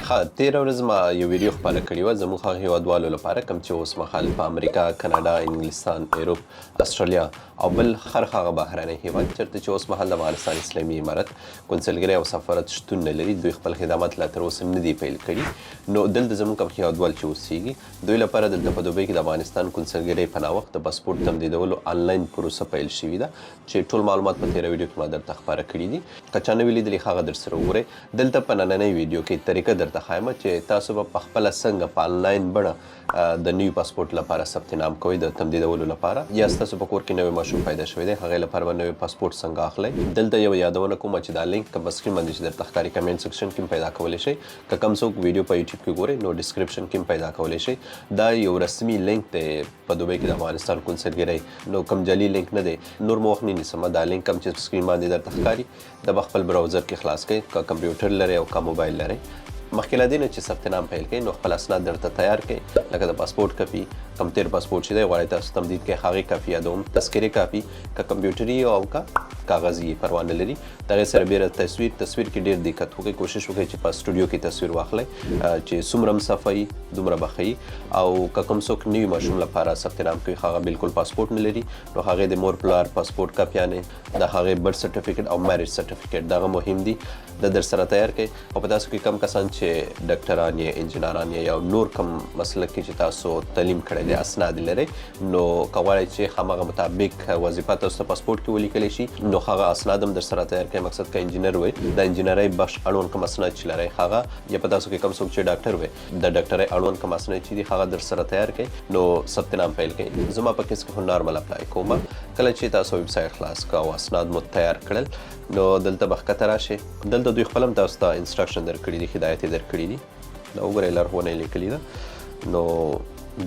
تېره ورځ ما یو ویډیو خپاره کړې وه زموږ هغه هېوادوالو لپاره کوم چې اوس مهال په امریکا، کاناډا، انګلستان، ایروپ، استرالیا او بل هر هغه بهرنی هېواد چېرته چې اوس مهال د افغانستان اسلامي امارت کونسلګرۍ او سفارت شتون نه لري، دوی خپل خدمات لا تر اوسه نه دي پیل کړي. نو دلته زموږ کوم هېوادوال چې اوسېږي دوی لپاره دلته په دوبۍ کې د افغانستان کونسلګرۍ په ناوخت د پاسپورټ تمدیدولو آنلاین پروسه پیل شوې ده چې ټول معلومات په تېره ویډیو کې ما درته خپاره کړي دي. که چا نه وي لیدلي هغه درسره وګورئ. دلته په نننۍ ویډیو کې طریقه درته ښایم چې تاسو به په خپله څنګه په آنلاین بڼه د نوي پاسپورټ لپاره ثبت نام کوئ د تمدیدولو لپاره، یا ستاسو په کور کې نوی ماشوم پیدا شوی دی هغې لپاره به نوی پاسپورټ څنګه اخلئ. دلته یو یادونه کومه چې دا لینک که په سکرین باندې چې درته ښکاري کمنټ سیکشن کې هم پیدا کولی شئ. که کوم څوک ویډیو په یوټیوب کې ګورئ نو ډسکرپشن کې هم پیدا کولی شئ. دا یو رسمي لینک دی په دوبۍ کې د افغانستان کونسلګرۍ، نو کوم جعلي لینک نه دی. نور مو وخت نه نیسم، دا لینک هم چې سکرین باندې درته ښکاري دا به خپل براوزر کې خلاص کړئ، که کمپیوټر لرئ او که موبایل لرئ. مخکې له دې نه چې ثبت نام پیل کړئ نو خپل اسناد درته تیار کړئ، لکه د پاسپورټ کاپي، کوم تېر پاسپورټ چې دی غواړئ تاسو تمدید کړئ هغې کاپي یا د تذکرې کاپي، که کمپیوټري او که کاغذي پروا نه لري. د هغې سره بیره تصویر کې ډېر دقت وکړئ، کوشش وکړئ چې په سټوډیو کې تصویر واخلئ چې څومره هم صفه وي دومره به ښه وي. او که کوم څوک نوي ماشوم لپاره ثبت نام کوي هغه بالکل پاسپورټ نه لري نو هغې د مور پلار پاسپورټ کاپیانې د هغې برث سرټیفیکټ او میریج سرټیفیکټ دغه مهم دي د در سره تیار کړئ. او په تاسو کې کم کسان چې ډاکټران یا انجینران یا نور کم مسلک کې چې تاسو تعلیم کړی دی اسناد لرئ نو که غواړئ چې هماغه مطابق وظیفه تاسو ته پاسپورټ کې ولیکلی شي نو هغه اسناد هم در سره تیار کړئ. مقصد که انجینر وئ د انجینرۍ بخش اړوند کوم اسناد چې لرئ هغه، یا په تاسو کې کوم څوک چې ډاکټر وئ د ډاکټرۍ اړوند کوم اسناد چې دي هغه در سره تیار کړئ نو ثبت نام پیل کړئ. زما په کیس کې خو نارمل اپلای کوم. کله چې تاسو ویب سایټ خلاص کړه او اسناد مو تیار کړل نو دلته به ښکته راشئ. دلته دوی خپل هم تاسو ته انسټرکشن درکړي دي، هدایت یې درکړي دي. دا وګورئ لارښوونه یې لیکلې ده نو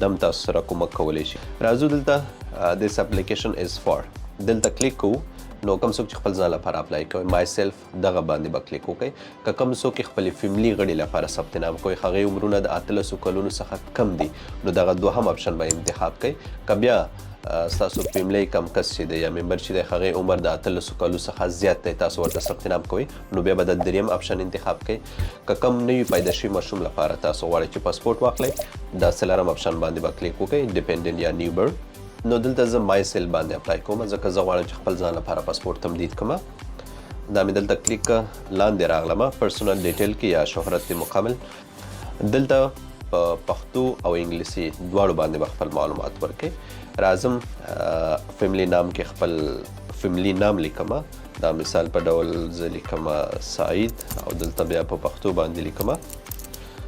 دم تاسو سره کومک کولی شي. راځو دلته دیس اپلیکیشن از فار دلته کلیک کوو. نو کوم څوک چې خپل ځان لپاره اپلای کوي مای سیلف دغه باندې به کلیک وکړئ. که کوم څوک خپل فیملی غړي لپاره ثبت نام کوي هغې عمرونه د 18 کلونو څخه کم دي نو دغه دوهم اپشن به انتخاب کړئ. که بیا ستاسو فیملی کم کس چې دی یا ممبر چې دی هغې عمر د 18 کالو څخه زیات دی تاسو ورته ثبت نام کوئ نو بیا به د دریم اپشن انتخاب کړئ. که کم نوي پیدا شوي ماشوم لپاره تاسو غواړئ چې پاسپورټ واخلئ دا څلرم اپشن باندې به کلیک وکړئ ډیپینډنټ یا نیو برن. نو دلته زه مای سیل باندې اپلای کوم ځکه زه غواړم چې خپل ځان لپاره پاسپورټ تمدید کړم. دا مې دلته کلیک کړه، لاندې راغلم پرسونل ډیټیل کې یا شهرت مکمل. دلته په پښتو او انګلیسي دواړو باندې به خپل معلومات ورکړئ. راځم فیملی نام کې خپل فیملی نام لیکم. دا مثال په ډول زه لیکم سعید او دلته بیا په پښتو باندې لیکم.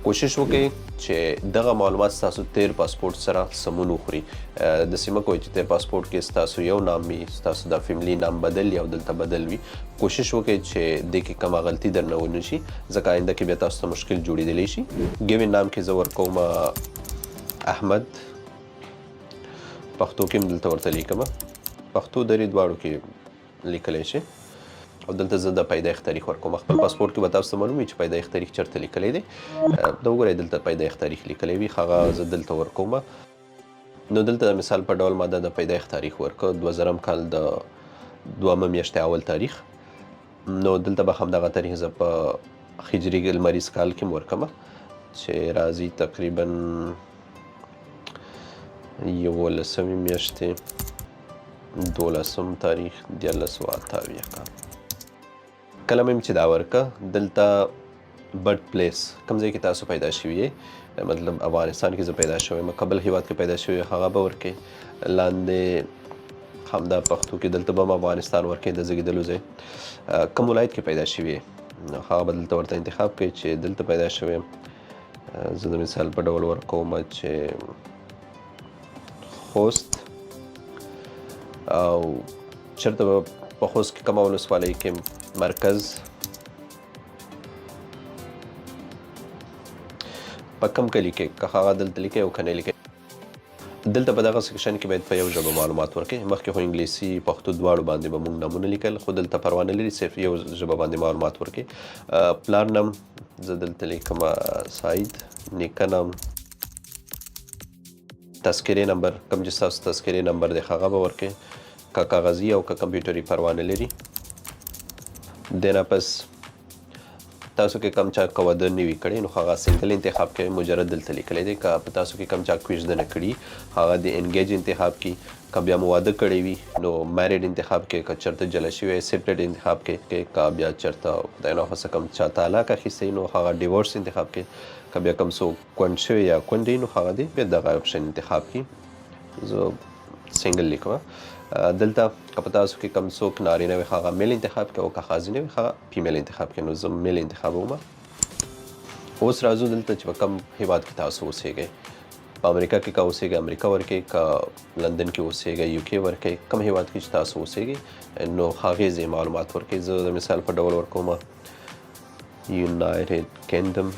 کوشش وکړئ چې دغه معلومات ستاسو تیر پاسپورټ سره سمون وخوري. داسې مه کوئ چې تیر پاسپورټ کې ستاسو یو نام وي ستاسو د فیملی نام بدل یا دلته بدل وي. کوشش وکړئ چې دې کې کومه غلطي درنه ونه شي ځکه آینده کې بیا تاسو ته مشکل جوړېدلی شي. ګیون نام کې زه ورکوم احمد، پښتو کې هم دلته ورته لیکم، پښتو درې دواړو کې لیکلی شي. او دلته زه د پیدایښت تاریخ ورکوم. خپل پاسپورټ کې به تاسو ته معلوم وي چې پیدایښت تاریخ چېرته لیکلی دی. دا وګورئ دلته پیدایښت تاریخ لیکلی وي هغه زه دلته ورکوم. نو دلته د مثال په ډول ما د پیدایښت تاریخ ورکړ 2000 کال د 2 میاشتې اول تاریخ. نو دلته به همدغه تاریخ زه په هجري لمریز کال کې ورکوم چې راځي تقریبا 11 میاشتې 12 تاریخ 1928 کال. کله مې چې دا ورکه دلته برت پلیس کوم ځای کې تاسو پیدا شوي یې، مطلب افغانستان کې زه پیدا شوی یم کابل هیواد کې پیدا شوی هغه به ورکړئ. لاندې همدا پښتو کې دلته به هم افغانستان ورکړئ د زیږېدلو ځای. کوم ولایت کې پیدا شوي یې نو هغه به دلته ورته انتخاب کړئ چې دلته پیدا شوی یم. زه د مثال په ډول ورکوم چې خوست او چېرته به په خوست کې کومه ولسوالۍ کې مرکز، په کوم کلي کې که هغه دلته لیکئ او که نه لیکئ. دلته په دغه سیکشن کې باید په یو ژبه معلومات ورکړئ. مخکې خو انګلیسي پښتو دواړو باندې به موږ نامونه لیکل خو دلته پروا نه لري صرف یو ژبه باندې معلومات ورکړئ. پلار نام زه دلته لیکم سعید، نیکه نام، تذکرې نمبر کوم چې ستاسو تذکرې نمبر دی هغه به ورکړئ که کاغذي او که کمپیوټري پروا نه لري. دینا پس تاسو کې کم چا که واده نه وي کړی نو هغه سنګل انتخاب کوي، مجرد دلته لیکلی دی. که په تاسو کې کم چا کویژده نه کړي هغه د انګیج انتخاب کړي. که بیا مو واده کړی وي نو میریډ انتخاب کوي. که چېرته جلا شوی وي سیپریټ انتخاب کوي. که بیا چېرته خدای ناخواسته کم چا طلاق اخیستی نو هغه ډیورس انتخاب کوي. که بیا کم څوک کونډ شوی یا کونډې نو هغه دی بیا دغه اپشن انتخاب کړي. زه سنګل لیکم. دلته که په تاسو کې کم څوک نارینه وي هغه میل انتخاب کوي او که ښځینه وي هغه فیمیل انتخاب کوي. نو زه میل انتخابوم. اوس راځو دلته چې په کوم هیواد کې تاسو اوسیږئ. په امریکا کې که اوسیږئ امریکا ورکوي، که لندن کې اوسیږئ یو کې ورکوي. کوم هیواد کې چې تاسو اوسیږئ نو هغې ځای معلومات ورکوي. زه د مثال په ډول ورکوم یونایټډ کینګډم.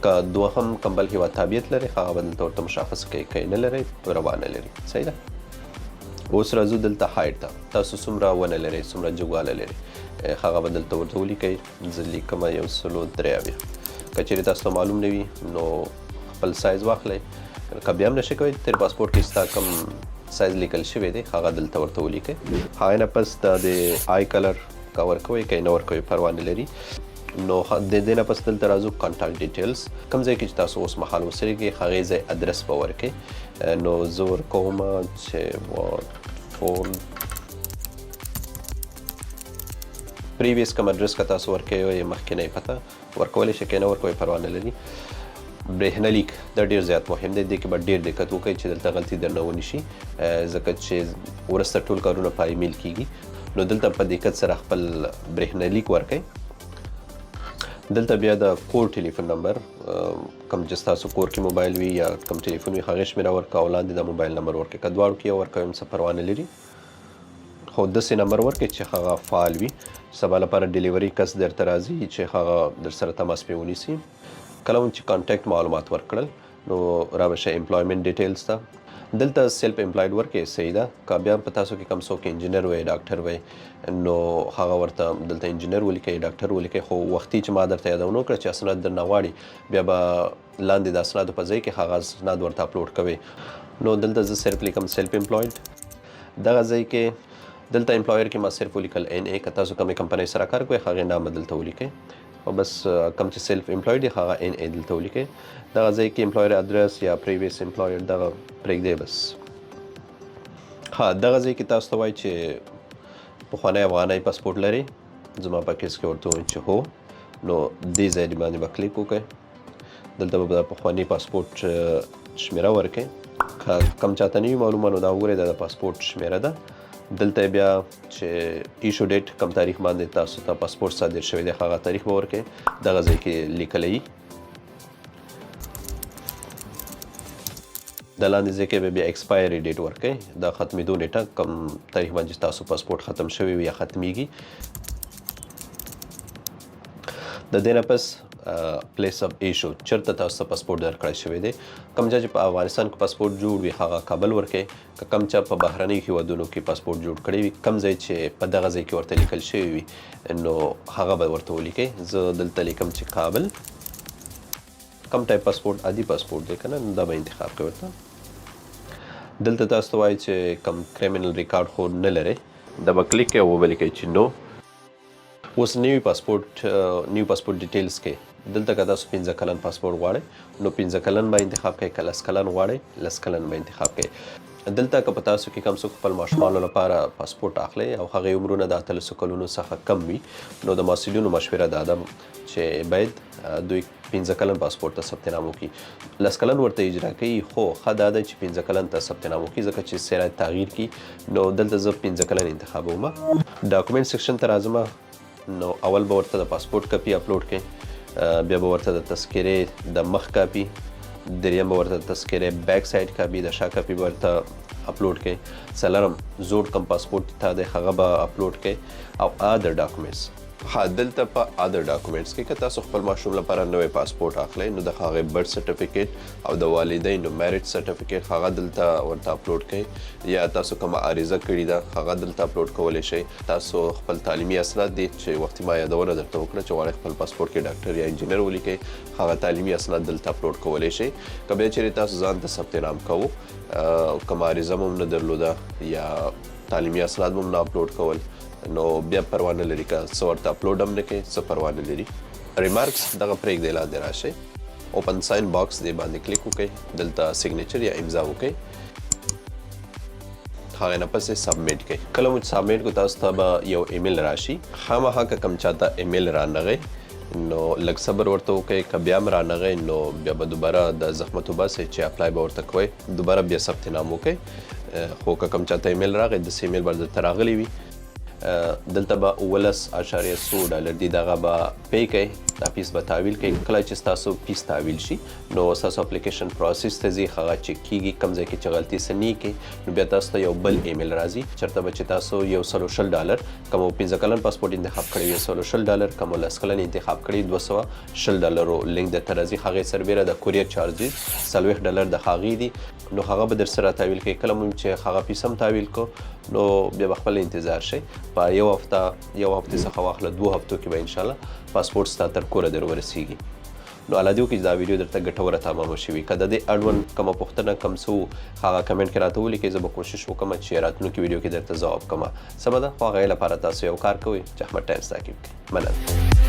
که دوهم کوم بل هیواد تابعیت لري هغه به دلته ورته مشخص کوي، که یې نه لرئ روا نه لري. صحیح ده. اوس راځو دلته هایټ ته. تاسو څومره ونه لرئ، څومره جګوالی لرئ هغه به دلته ورته ولیکئ. زه لیکم 183. که چېرې تاسو ته معلوم نه وي نو خپل سایز واخلئ. که بیا هم نشئ کوئ تر پاسپورټ کې ستا کوم سایز لیکل شوی دی هغه دلته ورته ولیکئ. هغې نه پس د آی کلر که ورکوئ که یې نه ورکوئ پروا نه لري. نو د دې نه پس دلته راځو کانټاکټ ډیټیلز. کوم ځای کې چې تاسو اوس مهال اوسیږئ هغې ځای ادرس به ورکئ. نو زه ورکوم چې پریویس کوم ادرس که تاسو ورکوئ یا مخکینی پته ورکولی شئ، که نه ورکوئ پروا نه لري. برېښنالیک دا ډېر زیات مهم دی. دې کې به ډېر دقت وکړئ چې دلته غلطي درنه ونه شي، ځکه چې وروسته ټول کارونه په ایمیل کېږي. نو دلته په دقت سره خپل برېښنالیک ورکئ. دلته بیا د کور ټلیفون نمبر کوم چې ستاسو کور کې موبایل وي یا کوم ټلیفون وي هغې شمېره ورکړه او لاندې د موبایل نمبر ورکړئ. که دواړو کې یو ورکوئ هم څه پروا نه لري، خو داسې نمبر ورکړئ چې هغه فعال وي. سبا لپاره ډیلیوري کس درته راځي چې هغه در سره تماس پرې ونیسي. کله هم چې کانټیکټ معلومات ورکړل نو را به شئ امپلایمنټ ډیټیلز ته. دلته سیلف امپلایډ ورکړئ. صحیح ده. که بیا په تاسو کې کم څوک انجینر وی ډاکټر وی نو هغه ورته دلته انجینر ولیکئ ډاکټر ولیکئ. خو وختي چې ما درته یادونه وکړه چې اسناد درنه غواړي بیا به لاندې د اسنادو په ځای کې هغه اسناد ورته اپلوډ کوئ. نو دلته زه صرف لیکم سیلف امپلایډ. دغه ځای کې دلته امپلایر کې ما صرف ولیکل NA. که تاسو کومې کمپنۍ سره کار کوئ هغې نام به دلته ولیکئ او بس کوم چې سیلف امپلایډ دی هغه NA دلته ولیکئ. دغه ځای کې امپلایر ادرس یا پریویس امپلایر دغه پرېږدئ بس. ها دغه ځای کې تاسو ته وایي چې پخوانی افغاني پاسپورټ لرئ. زما په کیس کې ورته ووایم چې هو. نو دې ځای باندې به کلیک وکړئ. دلته به د پخواني پاسپورټ شمېره ورکړئ. که کم چاته نه وي معلومه نو دا وګورئ دا د پاسپورټ شمېره ده. دلته بیا چې ایشو ډیټ کم تاریخ باندې تاسو ته پاسپورټ صادر شوی دی هغه تاریخ به ورکړئ. دغه ځای کې لیکلی وي. د لاندې ځای کې به بیا ایکسپایري ډیټ ورکړئ. د ختمېدو نیټه کوم تاریخ باندې تاسو پاسپورټ ختم شوی وي یا ختمیږي. د دې نه پس پلیس اف ایشو چېرته تاسو ته پاسپورټ درکړی شوی دی. کوم چا چې په افغانستان کې پاسپورټ جوړ وي هغه کابل ورکړئ. که کوم چا په بهرنیو هیوادونو کې پاسپورټ جوړ کړی وي کوم ځای چې په دغه ځای کې ورته لیکل شوی وي نو هغه به ورته ولیکئ. زه دلته لیکم چې کابل. کوم ټایپ پاسپورټ عادي پاسپورټ دی که نه دا به انتخاب کړئ ورته. دلته تاسو ته وایي چې کوم کریمینل ریکارډ خو نه لرئ دا به کلیک کوئ او ولیکئ چې نو. اوس نوي پاسپورټ ډیټیلز کې دلته که تاسو 15 کلن پاسپورټ غواړئ نو 15 کلن به انتخاب کړئ. که 10 کلن غواړئ 10 کلن به انتخاب کړئ. دلته که په تاسو کې کم څوک خپل ماشومانو لپاره پاسپورټ اخلئ او هغې عمرونه د 18 کلونو څخه کم وي نو د مسؤلینو مشوره دا ده چې باید دوی 15 کلن پاسپورټ ته ثبت نام وکړي. 10 کلن ورته اجرا کوي خو ښه دا ده چې 15 کلن ته ثبت نام وکړي ځکه چې سرعت تغییر کړي. نو دلته زه 15 کلن انتخابوم. ډاکومنټ سیکشن ته راځم نو اول به ورته د پاسپورټ کاپي اپلوډ کړئ. بیا به ورته د تذکرې د مخ کاپي. دریم به ورته د تذکرې بیک سایډ کاپي د شا کاپي به ورته اپلوډ کړئ. څلورم زوړ کوم پاسپورټ تا دی هغه به اپلوډ کړئ او ادر ډاکومنټس. ها دلته په ادر ډاکومنټس کې که تاسو خپل ماشوم لپاره نوی پاسپورټ اخلئ نو د هغې برث سرټیفیکیټ او د والدینو میریج سرټیفیکیټ هغه دلته ورته اپلوډ کړئ. یا تاسو کومه عریضه کړې ده هغه دلته اپلوډ کولی شئ. تاسو خپل تعلیمي اسناد دي چې وختي ما یادونه درته وکړه چې غواړئ خپل پاسپورټ کې ډاکټر یا انجینر ولیکئ هغه تعلیمي اسناد دلته اپلوډ کولی شئ. که بیا چیرې تاسو ځان ته ثبت نام کوو کومه عریضه مو هم نه درلوده یا تعلیمي اسناد مو هم نه اپلوډ کول نو بیا پروا نه لري که څه ورته اپلوډ هم نه کوي څه پروا نه لري. ریمارکس دغه پرېږدئ لاندې راشئ اوپن ساین باکس دې باندې کلیک وکړئ دلته سیګنیچر یا امضا وکړئ هغې نه پسې سبمیټ کوئ. کله مو چې سبمیټ کړو تاسو ته به یو ایمیل راشي خامخا که کوم چاته ایمیل رانغی نو لږ صبر ورته وکړئ که بیا هم رانغی نو بیا به دوباره د زحمت وباسئ چې اپلای به ورته کوئ دوباره بیا ثبت نام وکړئ خو که کوم چاته ایمیل راغی داسې ایمیل به درته راغلی وي دلته به $19.1 دي دغه به پی کوئ دا پیس به تحویل کوئ. کله چې ستاسو پیس تحویل شي نو ستاسو اپلیکیشن پروسس ته ځي هغه چک کیږي کوم ځای کې چې غلطي څه نه کوي نو بیا تاسو ته یو بل ایمیل راځي چېرته به چې تاسو $120 کوم 15 کلن پاسپورټ انتخاب کړی $120 کوم 10 کلن انتخاب کړی $200 لینک درته راځي هغې سربیره د کوریر چارجز $40 د هغې دي نو هغه به در سره تحویل کوي. کله مو چې هغه پیس هم تحویل کو نو بیا به خپل انتظار شئ په یو هفتې څخه واخله 2 هفتو کې به انشاءالله پاسپورټ ستا تر کوره در ورسیږي. نو الله دې وکړي چې دا ویډیو درته ګټوره تمامه شوي که د دې اړوند کومه پوښتنه کوم څه وو هغه کمنټ کې راته ولیکئ زه به کوشش وکړم چې راتلونکي ویډیو کې درته ځواب کړم. سمه ده خو هغې لپاره تاسو یو کار کوئ چې احمد ټایمز تعقیب کړئ. مننه.